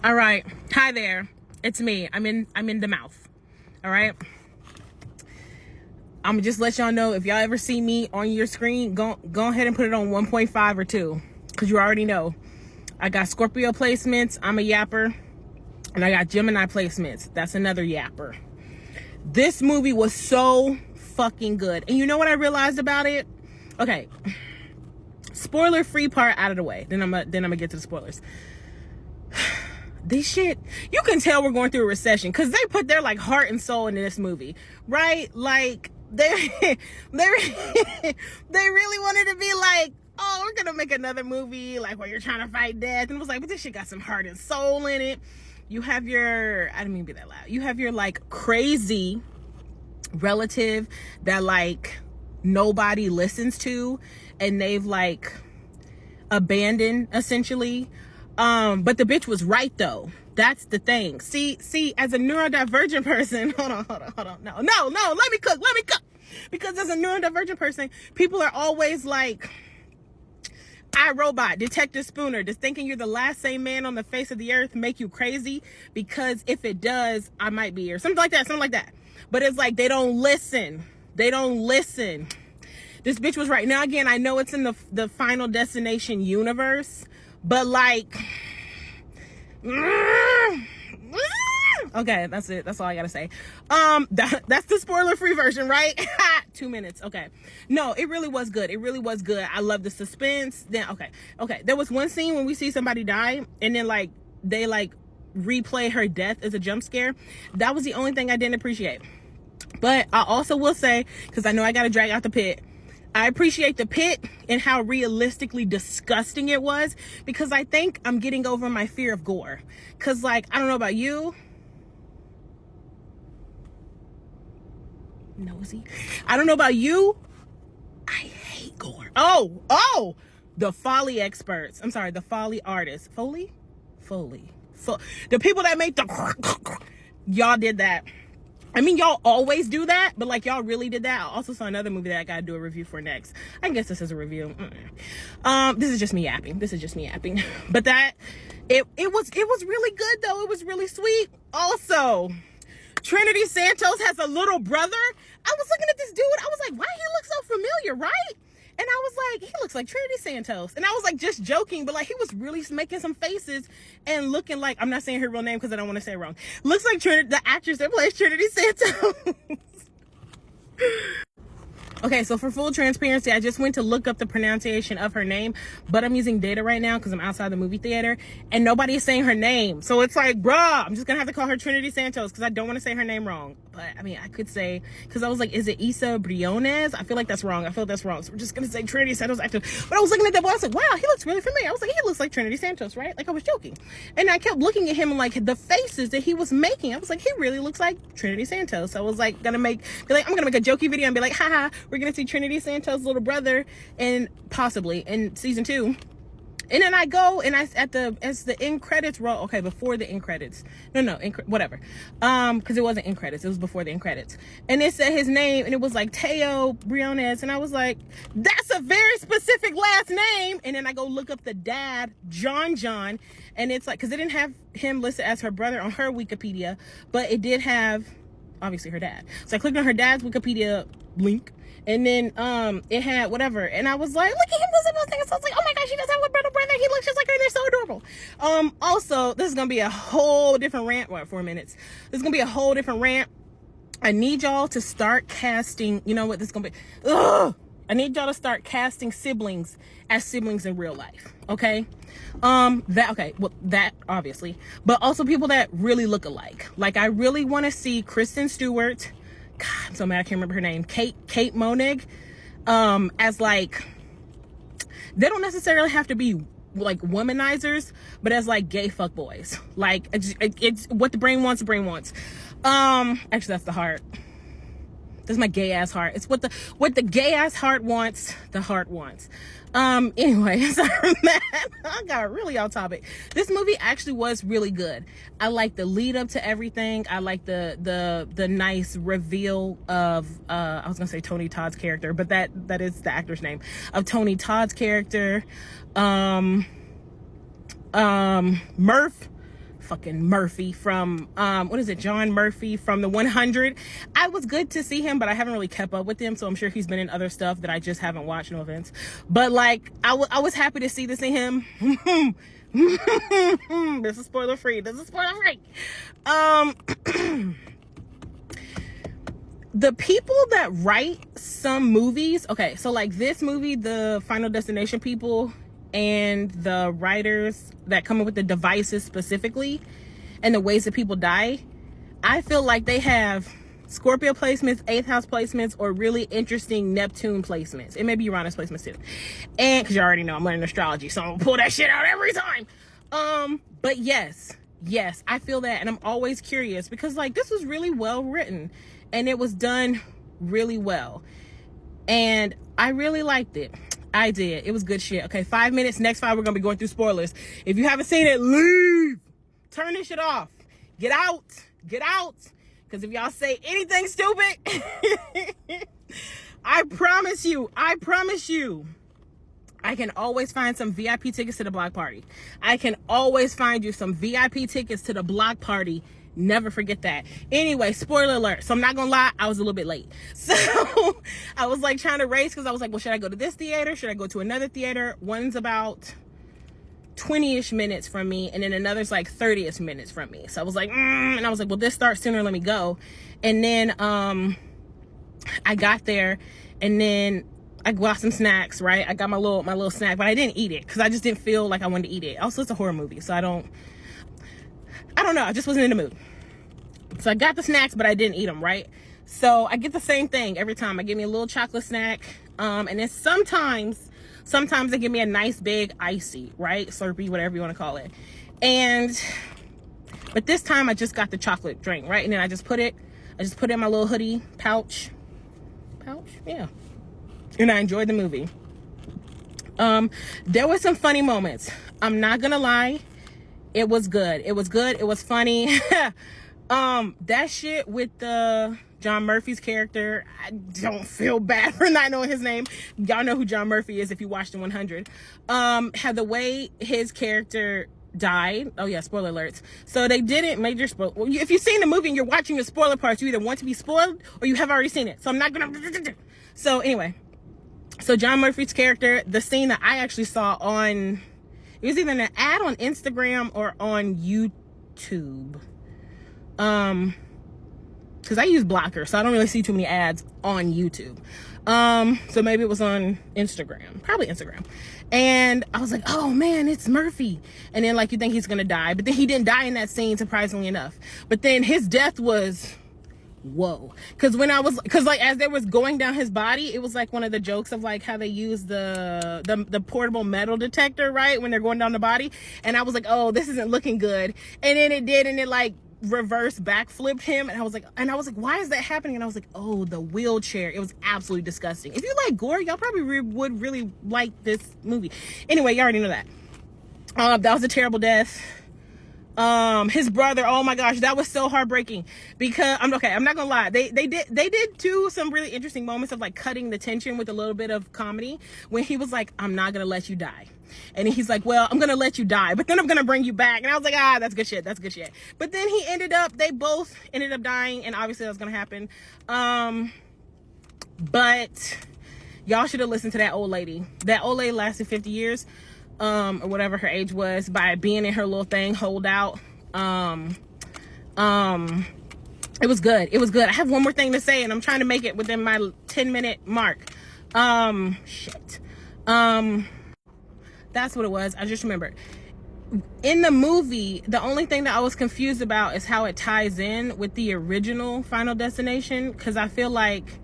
All right. Hi there. It's me. I'm in the mouth. All right. I'm gonna just let y'all know, if y'all ever see me on your screen, go ahead and put it on 1.5 or 2, because you already know I got Scorpio placements. I'm a yapper. And I got Gemini placements. That's another yapper. This movie was so fucking good. And you know what I realized about it? Okay. Spoiler free part out of the way. Then I'm gonna get to the spoilers. This shit, you can tell we're going through a recession because they put their like heart and soul into this movie, right? Like they really wanted to be like, oh, we're gonna make another movie like where you're trying to fight death, and it was like, but this shit got some heart and soul in it. You have your, I didn't mean to be that loud. You have your like crazy relative that like nobody listens to, and they've like abandoned essentially. But the bitch was right though. That's the thing. See, as a neurodivergent person, hold on. No, let me cook. Because as a neurodivergent person, people are always like, iRobot, Detective Spooner, does thinking you're the last sane man on the face of the earth make you crazy? Because if it does, I might be, or something like that. But it's like, they don't listen. This bitch was right. Now, again, I know it's in the Final Destination universe, but like, okay, that's it. That's all I gotta say. That's the spoiler-free version, right? 2 minutes. Okay. No, it really was good. I love the suspense. Then, okay. There was one scene when we see somebody die, and then like they like replay her death as a jump scare. That was the only thing I didn't appreciate. But I also will say, because I know I gotta drag out the pit, I appreciate the pit and how realistically disgusting it was, because I think I'm getting over my fear of gore. Because, like, I don't know about you. Nosy. I don't know about you. I hate gore. Oh, the Foley experts. I'm sorry, the Foley artists. Foley. The people that make the y'all did that. I mean, y'all always do that, but like, y'all really did that. I also saw another movie that I gotta do a review for next. I guess this is a review. This is just me yapping. But that, it was really good though. It was really sweet. Also, Trinity Santos has a little brother. I was looking at this dude. I was like, why he looks so familiar, right? And I was like, he looks like Trinity Santos. And I was like, just joking, but like, he was really making some faces and looking like, I'm not saying her real name because I don't want to say it wrong. Looks like Trinity, the actress that plays Trinity Santos. Okay, so for full transparency, I just went to look up the pronunciation of her name, but I'm using data right now because I'm outside the movie theater and nobody is saying her name. So it's like, bruh, I'm just gonna have to call her Trinity Santos because I don't want to say her name wrong. But I mean, I could say, because I was like, is it Issa Briones? I feel like that's wrong. So we're just gonna say Trinity Santos actor. But I was looking at that boy, I was like, wow, he looks really familiar. I was like, he looks like Trinity Santos, right? Like, I was joking. And I kept looking at him and like the faces that he was making. I was like, he really looks like Trinity I'm gonna make a jokey video and be like, haha, we're gonna see Trinity Santos' little brother, and possibly in season 2. And then I go and as the end credits roll. Okay, before the end credits. Whatever. Because it wasn't end credits. It was before the end credits. And it said his name, and it was like Teo Briones, and I was like, that's a very specific last name. And then I go look up the dad, John, and it's like, because it didn't have him listed as her brother on her Wikipedia, but it did have obviously her dad. So I clicked on her dad's Wikipedia link. And then it had whatever, and I was like, look at him, this and those things. So I was like, oh my gosh, she does have a brother. He looks just like her. They're so adorable. Also, this is gonna be a whole different rant. 4 minutes. This is gonna be a whole different rant. I need y'all to start casting. You know what this is gonna be? I need y'all to start casting siblings as siblings in real life. Okay. That obviously, but also people that really look alike. Like, I really want to see Kristen Stewart. God, I'm so mad I can't remember her name. Kate Monig, as like, they don't necessarily have to be like womanizers, but as like gay fuck boys. Like, it's what the brain wants. Actually, that's the heart. That's my gay ass heart. It's what the gay ass heart wants. The heart wants. Anyway, sorry from that. I got really off topic. This movie actually was really good. I like the lead up to everything. I like the nice reveal of I was gonna say Tony Todd's character, but that is the actor's name, of Tony Todd's character. Murph fucking Murphy from what is it, John Murphy from the 100. I was good to see him, but I haven't really kept up with him, so I'm sure he's been in other stuff that I just haven't watched. No offense, but like I was happy to see him. This is spoiler free. The people that write some movies, okay, so like this movie, the Final Destination people, and the writers that come up with the devices specifically and the ways that people die, I feel like they have Scorpio placements, 8th house placements, or really interesting Neptune placements. It may be Uranus placements too. And because you already know I'm learning astrology, so I'm gonna pull that shit out every time. But yes, I feel that, and I'm always curious because like this was really well written and it was done really well. And I really liked it. I did. It was good shit. Okay, 5 minutes. Next 5, we're gonna be going through spoilers. If you haven't seen it, leave. Turn this shit off. Get out. Because if y'all say anything stupid, I promise you, I can always find some VIP tickets to the block party. I can always find you some VIP tickets to the block party. Never forget that. Anyway, spoiler alert. So I'm not gonna lie, I was a little bit late. So I was like trying to race because I was like, well, should I go to this theater? Should I go to another theater? One's about 20-ish minutes from me, and then another's like 30-ish minutes from me. So I was like, and I was like, well, this starts sooner, let me go. And then I got there, and then I got some snacks, right? I got my little snack, but I didn't eat it because I just didn't feel like I wanted to eat it. Also, it's a horror movie, so I don't know. I just wasn't in the mood. So I got the snacks, but I didn't eat them, right? So I get the same thing every time. I give me a little chocolate snack, and then sometimes they give me a nice big icy, right? Slurpee, whatever you want to call it. But this time I just got the chocolate drink, right? And then I just put it in my little hoodie pouch, yeah. And I enjoyed the movie. There were some funny moments. I'm not gonna lie. It was good. It was funny. That shit with the John Murphy's character, I don't feel bad for not knowing his name. Y'all know who John Murphy is if you watched the 100. Had the way his character died. Oh yeah, spoiler alerts. So they didn't major spoil. Well, if you've seen the movie and you're watching the spoiler parts, you either want to be spoiled or you have already seen it. So I'm not gonna. So anyway, so John Murphy's character, the scene that I actually saw on, it was either an ad on Instagram or on YouTube. Because I use Blocker, so I don't really see too many ads on YouTube. So maybe it was on Instagram, probably Instagram. And I was like, oh man, it's Murphy. And then like you think he's gonna die, but then he didn't die in that scene, surprisingly enough. But then his death was, whoa. Because like as they was going down his body, it was like one of the jokes of like how they use the portable metal detector, right, when they're going down the body. And I was like, oh, this isn't looking good. And then it did, and it like reverse backflipped him, and I was like, why is that happening? And I was like, oh, the wheelchair. It was absolutely disgusting. If you like gore, y'all probably would really like this movie. Anyway, you already know that. That was a terrible death. His brother, oh my gosh, that was so heartbreaking. Because I'm not gonna lie, they did do some really interesting moments of like cutting the tension with a little bit of comedy when he was like, I'm not gonna let you die. And he's like, well, I'm gonna let you die, but then I'm gonna bring you back. And I was like, that's good shit. But then they both ended up dying, and obviously that was gonna happen. But y'all should have listened to that old lady. That old lady lasted 50 years, or whatever her age was, by being in her little thing, hold out. It was good. I have one more thing to say, and I'm trying to make it within my 10-minute mark. That's what it was. I just remembered. In the movie, the only thing that I was confused about is how it ties in with the original Final Destination, because I feel like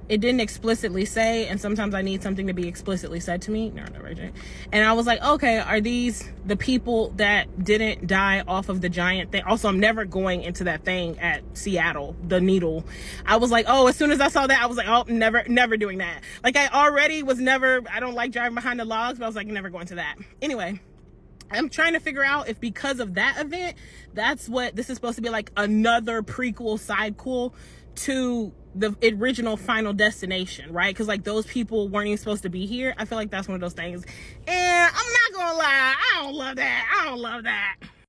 it didn't explicitly say, and sometimes I need something to be explicitly said to me. No, right. And I was like, okay, are these the people that didn't die off of the giant thing? Also, I'm never going into that thing at Seattle, the needle. I was like, oh, as soon as I saw that, I was like, oh, never doing that. Like, I already was never, I don't like driving behind the logs, but I was like, never going to that. Anyway, I'm trying to figure out if because of that event, that's what this is supposed to be, like another prequel, sidequel to the original Final Destination, right? Because like those people weren't even supposed to be here. I feel like that's one of those things, and I'm not gonna lie, I don't love that.